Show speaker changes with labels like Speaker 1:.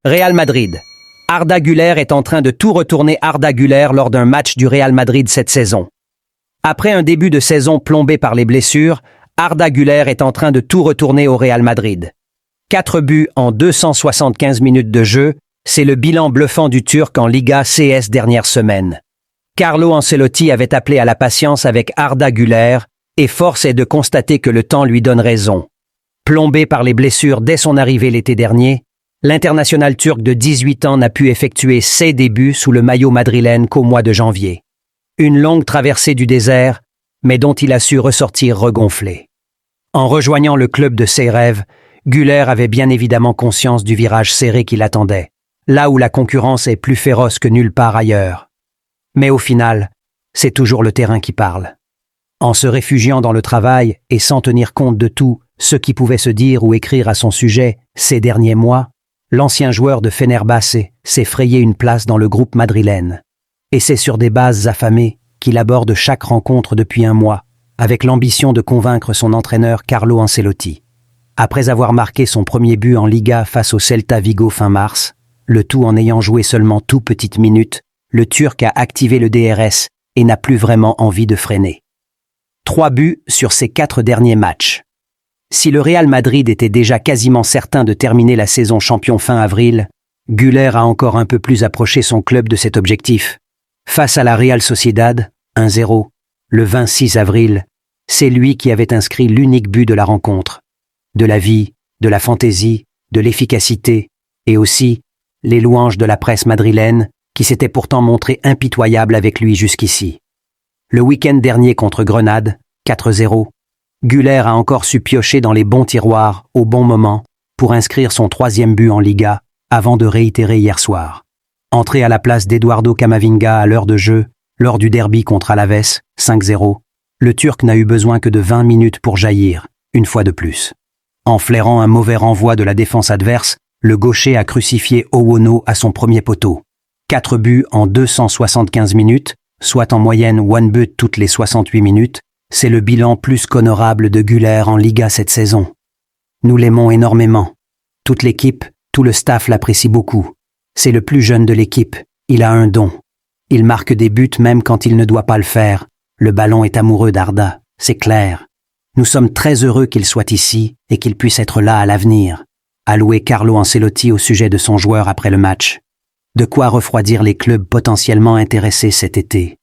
Speaker 1: Real Madrid. Arda Güler est en train de tout retourner Arda Güler lors d'un match du Real Madrid cette saison. Après un début de saison plombé par les blessures, Arda Güler est en train de tout retourner au Real Madrid. 4 buts en 275 minutes de jeu, c'est le bilan bluffant du Turc en Liga CS dernière semaine. Carlo Ancelotti avait appelé à la patience avec Arda Güler, et force est de constater que le temps lui donne raison. Plombé par les blessures dès son arrivée l'été dernier, l'international turc de 18 ans n'a pu effectuer ses débuts sous le maillot madrilène qu'au mois de janvier. Une longue traversée du désert, mais dont il a su ressortir regonflé. En rejoignant le club de ses rêves, Güler avait bien évidemment conscience du virage serré qui l'attendait, là où la concurrence est plus féroce que nulle part ailleurs. Mais au final, c'est toujours le terrain qui parle. En se réfugiant dans le travail et sans tenir compte de tout ce qui pouvait se dire ou écrire à son sujet ces derniers mois, l'ancien joueur de Fenerbahçe s'est frayé une place dans le groupe madrilène. Et c'est sur des bases affamées qu'il aborde chaque rencontre depuis un mois, avec l'ambition de convaincre son entraîneur Carlo Ancelotti. Après avoir marqué son premier but en Liga face au Celta Vigo fin mars, le tout en ayant joué seulement tout petites minutes, le Turc a activé le DRS et n'a plus vraiment envie de freiner. 3 buts sur ses 4 derniers matchs. Si le Real Madrid était déjà quasiment certain de terminer la saison champion fin avril, Güler a encore un peu plus approché son club de cet objectif. Face à la Real Sociedad, 1-0, le 26 avril, c'est lui qui avait inscrit l'unique but de la rencontre. De la vie, de la fantaisie, de l'efficacité, et aussi les louanges de la presse madrilène qui s'était pourtant montrée impitoyable avec lui jusqu'ici. Le week-end dernier contre Grenade, 4-0, Güler a encore su piocher dans les bons tiroirs au bon moment pour inscrire son 3e but en Liga avant de réitérer hier soir. Entré à la place d'Eduardo Camavinga à l'heure de jeu, lors du derby contre Alaves, 5-0, le Turc n'a eu besoin que de 20 minutes pour jaillir, une fois de plus. En flairant un mauvais renvoi de la défense adverse, le gaucher a crucifié Owono à son premier poteau. 4 buts en 275 minutes, soit en moyenne 1 but toutes les 68 minutes, c'est le bilan plus qu'honorable de Güler en Liga cette saison. Nous l'aimons énormément. Toute l'équipe, tout le staff l'apprécie beaucoup. C'est le plus jeune de l'équipe, il a un don. Il marque des buts même quand il ne doit pas le faire. Le ballon est amoureux d'Arda, c'est clair. Nous sommes très heureux qu'il soit ici et qu'il puisse être là à l'avenir, a loué Carlo Ancelotti au sujet de son joueur après le match. De quoi refroidir les clubs potentiellement intéressés cet été.